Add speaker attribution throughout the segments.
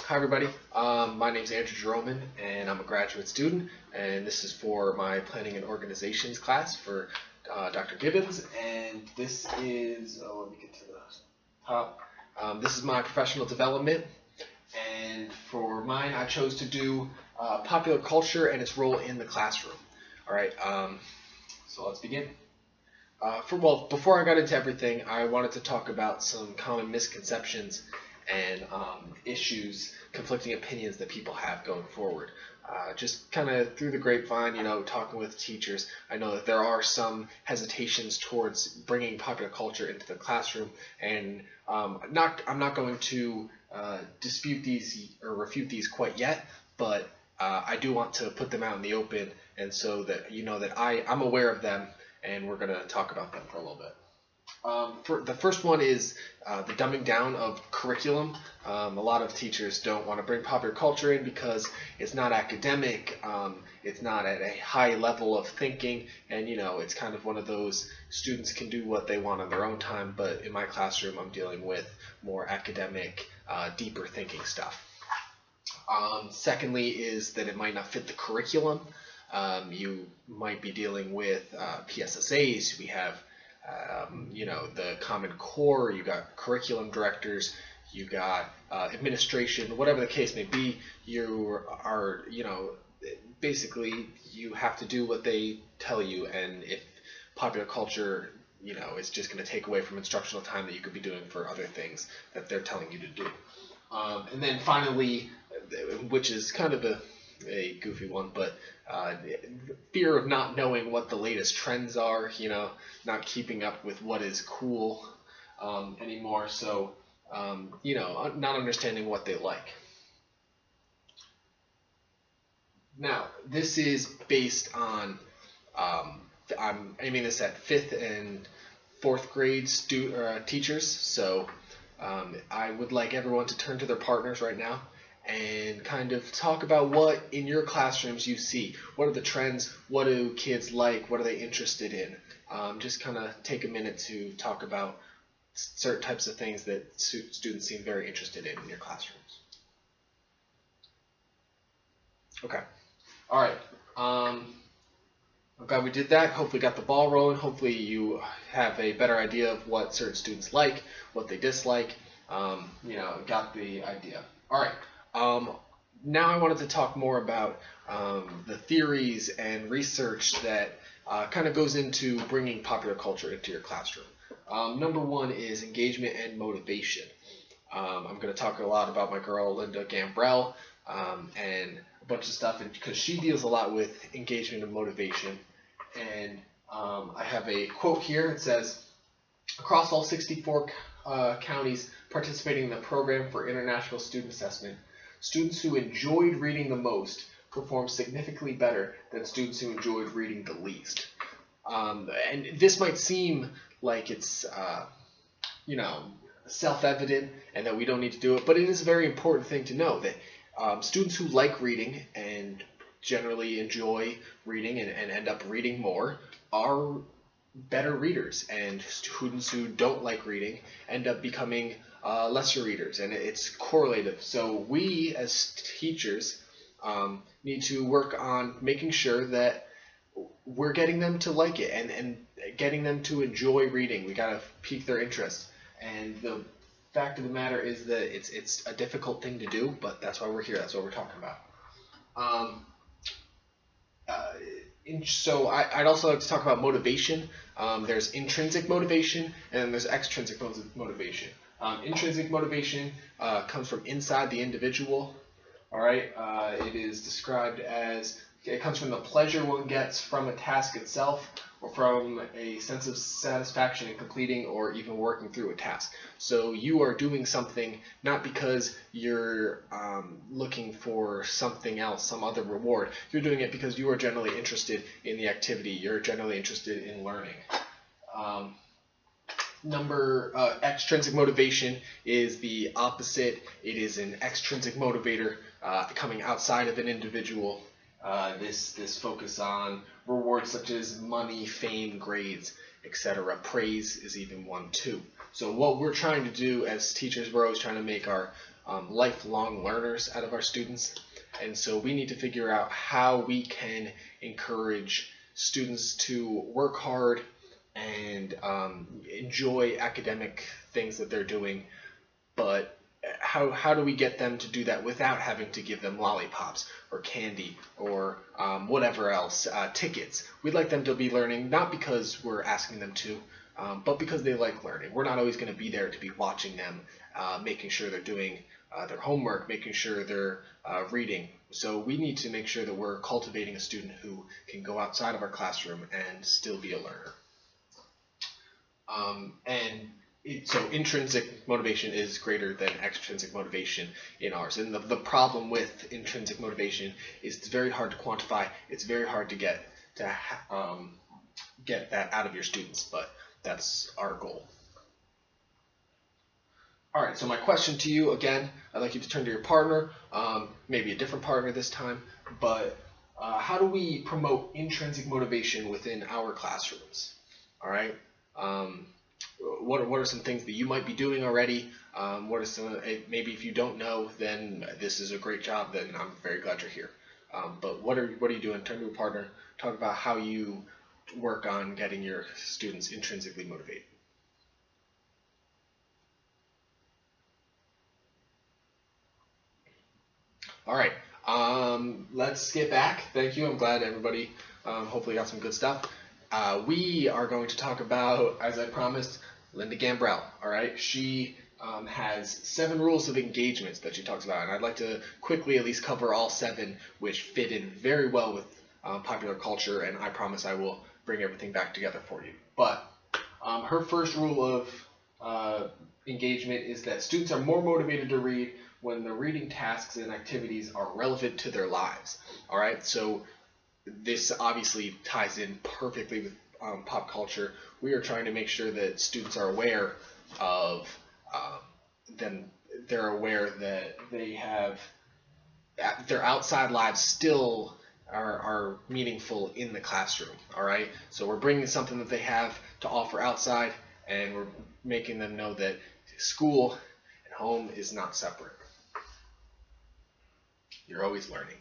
Speaker 1: Hi everybody, my name is Andrew Jeroman and I'm a graduate student, and this is for my Planning and Organizations class for Dr. Gibbons, and this is, let me get to the top, this is my professional development, and for mine I chose to do popular culture and its role in the classroom. Alright, so let's begin. Before I got into everything, I wanted to talk about some common misconceptions and issues, conflicting opinions that people have going forward. Just kind of through the grapevine, talking with teachers, I know that there are some hesitations towards bringing popular culture into the classroom, and I'm not going to dispute these or refute these quite yet, but I do want to put them out in the open, and so that you know that I'm aware of them, and we're going to talk about them for a little bit. The first one is the dumbing down of curriculum. A lot of teachers don't want to bring popular culture in because it's not academic, it's not at a high level of thinking, and it's kind of one of those students can do what they want on their own time, but in my classroom I'm dealing with more academic, deeper thinking stuff. Secondly is that it might not fit the curriculum. You might be dealing with PSSAs. We have the Common Core, you got curriculum directors, you got administration, whatever the case may be. You are, basically you have to do what they tell you, and if popular culture, is just going to take away from instructional time that you could be doing for other things that they're telling you to do. And then finally, which is kind of a goofy one, but fear of not knowing what the latest trends are, not keeping up with what is cool anymore, so not understanding what they like. Now, this is based on, I'm aiming this at 5th and 4th grade teachers, so I would like everyone to turn to their partners right now and kind of talk about what in your classrooms you see. What are the trends? What do kids like? What are they interested in? Just kind of take a minute to talk about certain types of things that students seem very interested in your classrooms. Okay. All right. I'm glad we did that. Hopefully got the ball rolling. Hopefully you have a better idea of what certain students like, what they dislike. Got the idea. All right. Now I wanted to talk more about the theories and research that kind of goes into bringing popular culture into your classroom. Number one is engagement and motivation. I'm going to talk a lot about my girl Linda Gambrell and a bunch of stuff, and because she deals a lot with engagement and motivation. And I have a quote here. It says, across all 64 counties participating in the program for international student assessment, students who enjoyed reading the most performed significantly better than students who enjoyed reading the least. And this might seem like it's, self-evident and that we don't need to do it, but it is a very important thing to know that students who like reading and generally enjoy reading and end up reading more are better readers, and students who don't like reading end up becoming lesser readers, and it's correlative. So we as teachers need to work on making sure that we're getting them to like it and getting them to enjoy reading. We gotta pique their interest, and the fact of the matter is that it's a difficult thing to do, but that's why we're here. That's what we're talking about. So I'd also like to talk about motivation. There's intrinsic motivation and then there's extrinsic motivation. Intrinsic motivation comes from inside the individual. All right, it is described as, it comes from the pleasure one gets from a task itself, or from a sense of satisfaction in completing or even working through a task. So you are doing something not because you're looking for something else, some other reward. You're doing it because you are generally interested in the activity. You're generally interested in learning. Extrinsic motivation is the opposite. It is an extrinsic motivator coming outside of an individual. This focus on rewards such as money, fame, grades, etc. Praise is even one too. So what we're trying to do as teachers, we're always trying to make our lifelong learners out of our students. And so we need to figure out how we can encourage students to work hard and enjoy academic things that they're doing, but how do we get them to do that without having to give them lollipops or candy or whatever else, tickets? We'd like them to be learning not because we're asking them to, but because they like learning. We're not always going to be there to be watching them, making sure they're doing their homework, making sure they're reading. So we need to make sure that we're cultivating a student who can go outside of our classroom and still be a learner. So intrinsic motivation is greater than extrinsic motivation in ours. And the problem with intrinsic motivation is it's very hard to quantify. It's very hard to get that out of your students, but that's our goal. All right, so my question to you, again, I'd like you to turn to your partner, maybe a different partner this time, but how do we promote intrinsic motivation within our classrooms? All right. What are some things that you might be doing already? What are some, maybe if you don't know, then this is a great job, then I'm very glad you're here. But what are you doing? Turn to a partner, talk about how you work on getting your students intrinsically motivated. All right, let's get back. Thank you. I'm glad everybody hopefully got some good stuff. We are going to talk about, as I promised, Linda Gambrell. All right, she has 7 rules of engagement that she talks about, and I'd like to quickly at least cover all 7, which fit in very well with popular culture, and I promise I will bring everything back together for you. But her first rule of engagement is that students are more motivated to read when the reading tasks and activities are relevant to their lives. All right, so this obviously ties in perfectly with pop culture. We are trying to make sure that students are aware of they're aware that they have their outside lives still are meaningful in the classroom. All right, so we're bringing something that they have to offer outside, and we're making them know that school and home is not separate. You're always learning.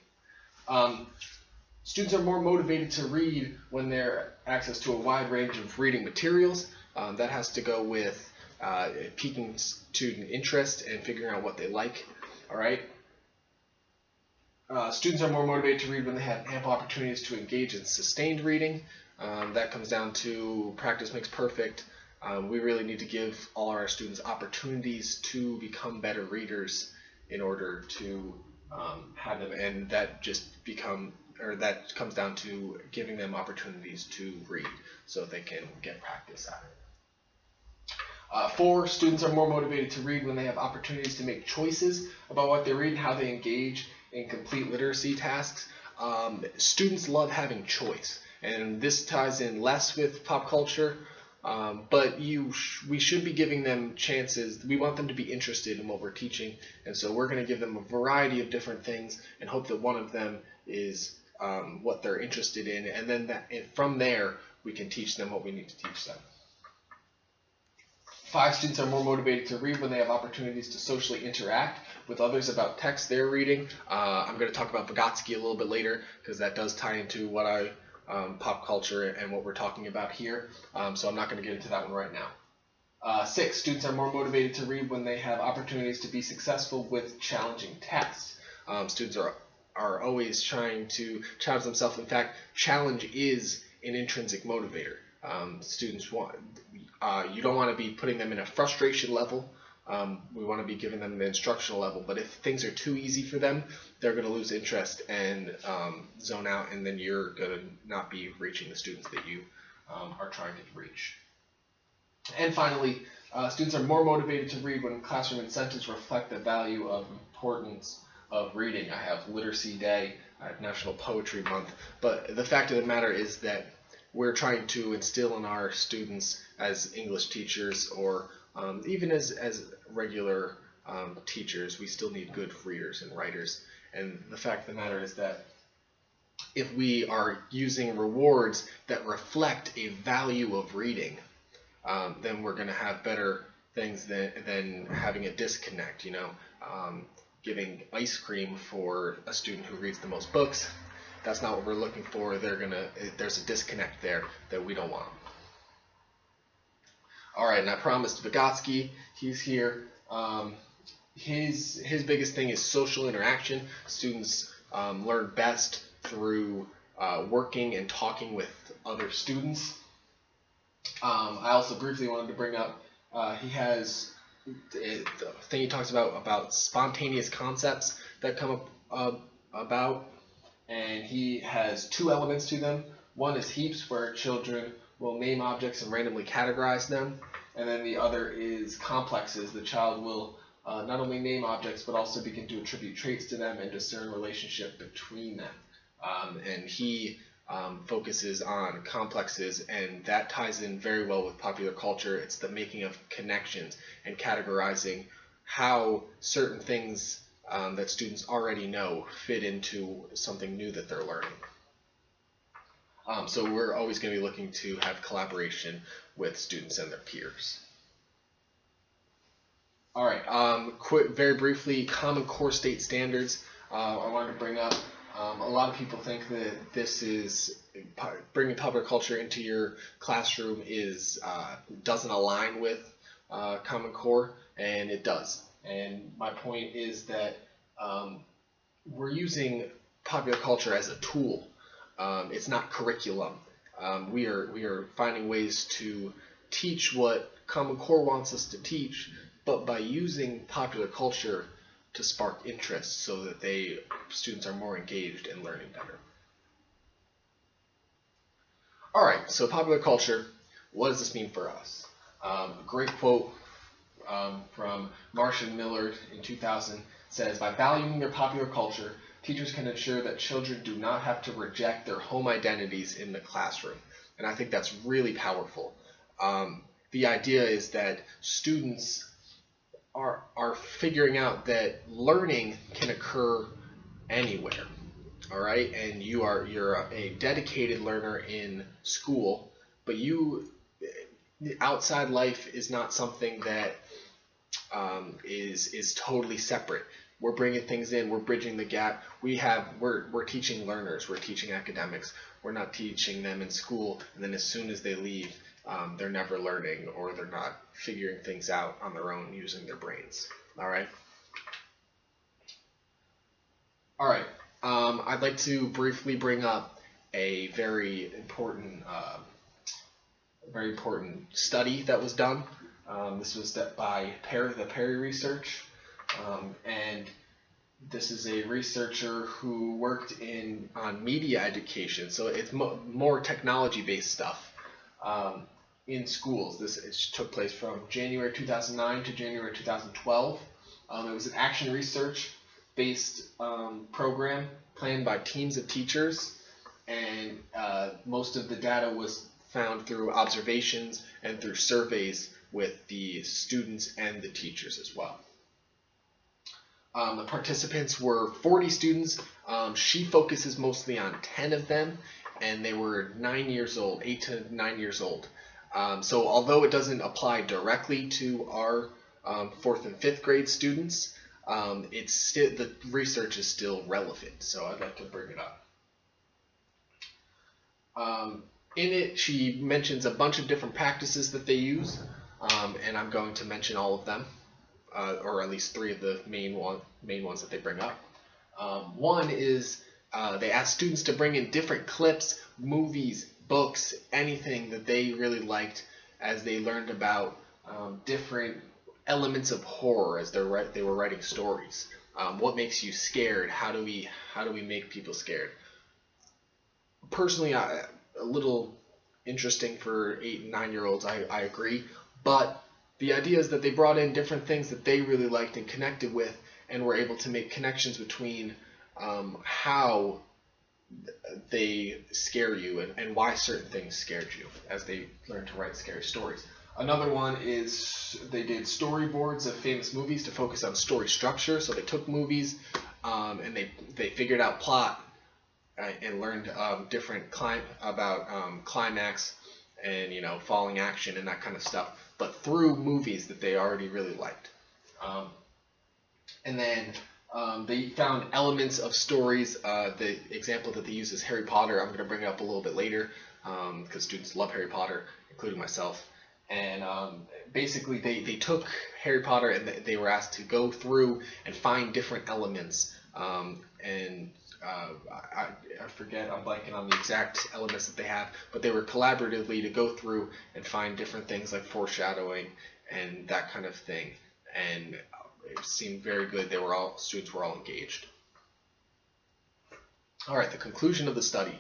Speaker 1: Students are more motivated to read when they're access to a wide range of reading materials. That has to go with piquing student interest and figuring out what they like. All right. Students are more motivated to read when they have ample opportunities to engage in sustained reading. That comes down to practice makes perfect. We really need to give all our students opportunities to become better readers in order to have them, and that comes down to giving them opportunities to read so they can get practice at it. 4, students are more motivated to read when they have opportunities to make choices about what they read and how they engage in complete literacy tasks. Students love having choice, and this ties in less with pop culture, but we should be giving them chances. We want them to be interested in what we're teaching, and so we're going to give them a variety of different things and hope that one of them is what they're interested in, and then from there we can teach them what we need to teach them. 5, students are more motivated to read when they have opportunities to socially interact with others about text they're reading. I'm going to talk about Vygotsky a little bit later because that does tie into what pop culture and what we're talking about here. So I'm not going to get into that one right now. 6, students are more motivated to read when they have opportunities to be successful with challenging tests. Students are always trying to challenge themselves. In fact, challenge is an intrinsic motivator. Students you don't want to be putting them in a frustration level. We want to be giving them the instructional level, but if things are too easy for them, they're going to lose interest and zone out, and then you're going to not be reaching the students that you are trying to reach. And finally, students are more motivated to read when classroom incentives reflect the value of importance of reading. I have Literacy Day, I have National Poetry Month, but the fact of the matter is that we're trying to instill in our students as English teachers, or even as regular teachers, we still need good readers and writers. And the fact of the matter is that if we are using rewards that reflect a value of reading, then we're going to have better things than having a disconnect. Giving ice cream for a student who reads the most books, that's not what we're looking for. There's a disconnect there that we don't want. All right, and I promised Vygotsky, he's here. His biggest thing is social interaction. Students learn best through working and talking with other students. I also briefly wanted to bring up, he has the thing he talks about spontaneous concepts that come about, and he has two elements to them. One is heaps, where children will name objects and randomly categorize them, and then the other is complexes. The child will not only name objects, but also begin to attribute traits to them and discern relationship between them. And he focuses on complexes, and that ties in very well with popular culture. It's the making of connections and categorizing how certain things that students already know fit into something new that they're learning. So we're always going to be looking to have collaboration with students and their peers. All right, very briefly, Common Core State Standards. I wanted to bring up, a lot of people think that this is bringing popular culture into your classroom doesn't align with Common Core, and it does. And my point is that we're using popular culture as a tool. It's not curriculum. We are finding ways to teach what Common Core wants us to teach, but by using popular culture to spark interest so that students are more engaged and learning better. All right, so popular culture, what does this mean for us? A great quote from Marshall Millard in 2000 says, "By valuing their popular culture, teachers can ensure that children do not have to reject their home identities in the classroom." And I think that's really powerful. The idea is that students are figuring out that learning can occur anywhere. All right, and you're a dedicated learner in school, but outside life is not something that is totally separate. We're bringing things in. We're bridging the gap. We're teaching learners. We're teaching academics. We're not teaching them in school, and then as soon as they leave, they're never learning, or they're not figuring things out on their own using their brains. All right. All right. I'd like to briefly bring up a very important study that was done. This was by the Perry Research, and this is a researcher who worked on media education, so it's more technology-based stuff in schools. It took place from January 2009 to January 2012. It was an action research-based program planned by teams of teachers, and most of the data was found through observations and through surveys with the students and the teachers as well. The participants were 40 students. She focuses mostly on 10 of them, and they were 9 years old, 8 to 9 years old. So although it doesn't apply directly to our 4th and 5th grade students, the research is still relevant, so I'd like to bring it up. In it, she mentions a bunch of different practices that they use, and I'm going to mention all of them, or at least 3 of the main ones that they bring up. One is they ask students to bring in different clips, movies, books, anything that they really liked as they learned about different elements of horror as they were writing stories. What makes you scared? How do we make people scared? Personally, a little interesting for 8 and 9 year olds. I agree, but the idea is that they brought in different things that they really liked and connected with, and were able to make connections between how they scare you and why certain things scared you as they learned to write scary stories. Another one is they did storyboards of famous movies to focus on story structure. So they took movies and they figured out plot and learned different about climax and falling action and that kind of stuff but through movies that they already really liked. And then they found elements of stories. The example that they use is Harry Potter. I'm going to bring it up a little bit later because students love Harry Potter, including myself. And basically they took Harry Potter and they were asked to go through and find different elements. I forget, I'm blanking on the exact elements that they have, but they were collaboratively to go through and find different things like foreshadowing and that kind of thing. And it seemed very good. Students were all engaged. All right, the conclusion of the study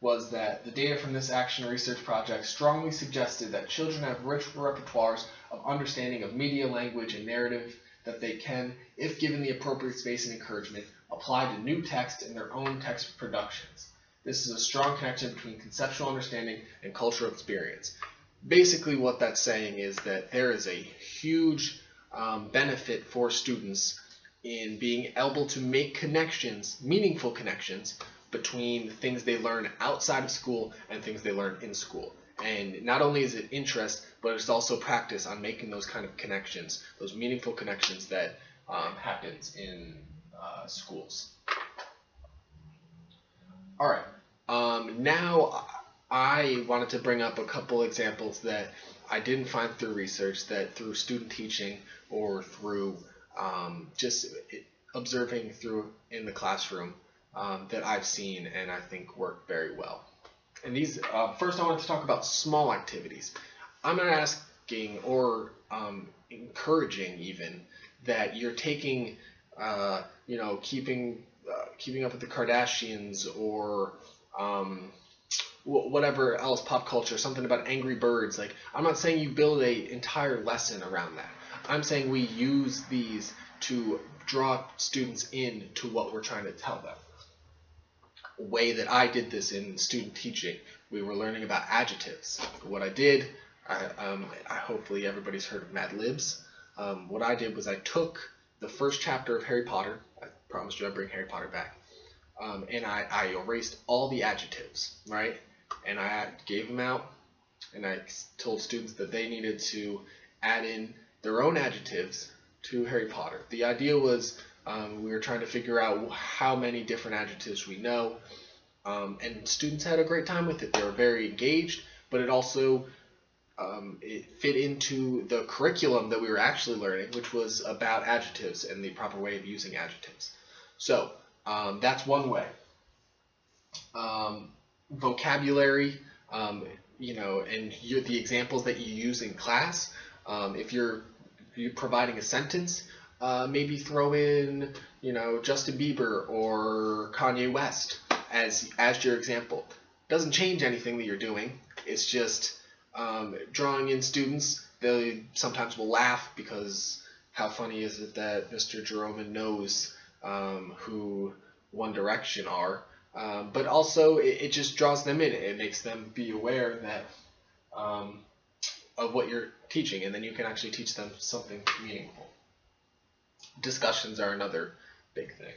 Speaker 1: was that the data from this action research project strongly suggested that children have rich repertoires of understanding of media, language, and narrative that they can, if given the appropriate space and encouragement, apply to new text in their own text productions. This is a strong connection between conceptual understanding and cultural experience. Basically what that's saying is that there is a huge benefit for students in being able to make connections, meaningful connections, between things they learn outside of school and things they learn in school. And not only is it interest, but it's also practice on making those kind of connections, those meaningful connections that happens in schools. All right, now I wanted to bring up a couple examples that I didn't find through research, that through student teaching or through just observing through in the classroom that I've seen and I think work very well. And these, first I wanted to talk about small activities. I'm not asking or encouraging even that you're taking, keeping up with the Kardashians or whatever else, pop culture, something about Angry Birds. Like, I'm not saying you build an entire lesson around that. I'm saying we use these to draw students in to what we're trying to tell them. A way that I did this in student teaching, we were learning about adjectives. What I did, hopefully everybody's heard of Mad Libs. What I did was I took the first chapter of Harry Potter. I promised you I'd bring Harry Potter back. And I erased all the adjectives, right? And I gave them out, and I told students that they needed to add in their own adjectives to Harry Potter. The idea was we were trying to figure out how many different adjectives we know, and students had a great time with it. They were very engaged, but it also it fit into the curriculum that we were actually learning, which was about adjectives and the proper way of using adjectives. So that's one way. Vocabulary, and the examples that you use in class. If you're providing a sentence, maybe throw in, Justin Bieber or Kanye West as your example. Doesn't change anything that you're doing. It's just drawing in students. They sometimes will laugh because how funny is it that Mr. Jeromen knows who One Direction are. But also it just draws them in. It makes them be aware that of what you're teaching, and then you can actually teach them something meaningful. Discussions are another big thing.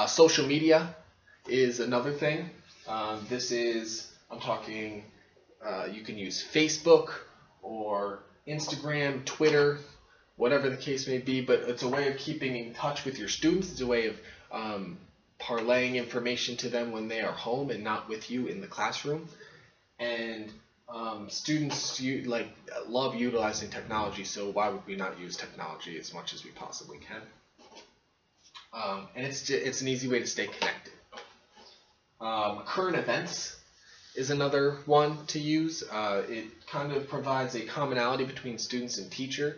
Speaker 1: Social media is another thing. I'm talking, you can use Facebook or Instagram, Twitter, whatever the case may be, but it's a way of keeping in touch with your students. It's a way of parlaying information to them when they are home and not with you in the classroom. And students love utilizing technology, so why would we not use technology as much as we possibly can? And it's an easy way to stay connected. Current events is another one to use. It kind of provides a commonality between students and teacher.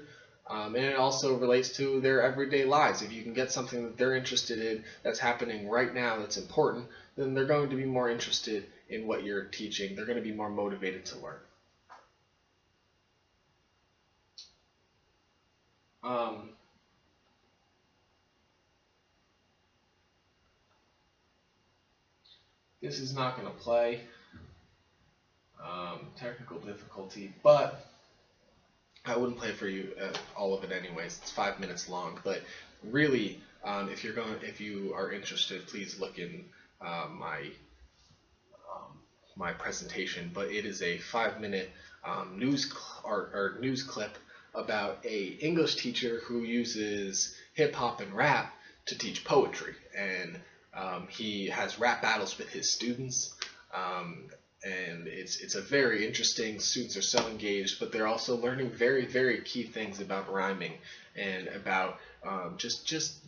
Speaker 1: And it also relates to their everyday lives. If you can get something that they're interested in that's happening right now that's important, then they're going to be more interested in what you're teaching. They're going to be more motivated to learn. This is not going to play. Technical difficulty, but I wouldn't play for you all of it anyways. It's 5 minutes long, but really, if you are interested, please look in my my presentation, but it is a 5-minute news clip about a English teacher who uses hip hop and rap to teach poetry, and he has rap battles with his students. And it's a very interesting. Students are so engaged, but they're also learning very key things about rhyming and about just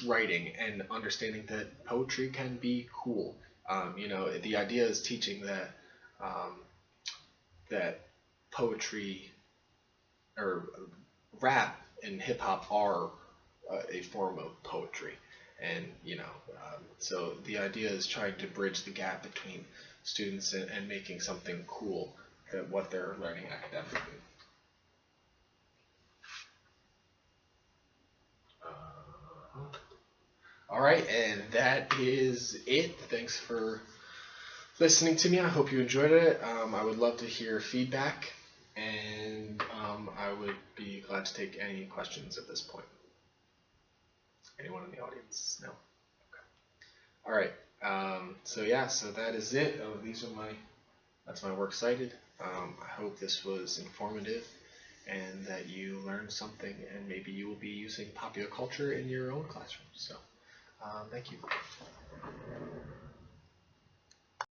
Speaker 1: writing and understanding that poetry can be cool. The idea is teaching that that poetry or rap and hip hop are a form of poetry, and so the idea is trying to bridge the gap between students and making something cool that what they're learning academically. All right, and that is it. Thanks for listening to me. I hope you enjoyed it. I would love to hear feedback, and I would be glad to take any questions at this point. Anyone in the audience? No? Okay. All right. So that is it. That's my works cited. I hope this was informative and that you learned something, and maybe you will be using popular culture in your own classroom. So thank you.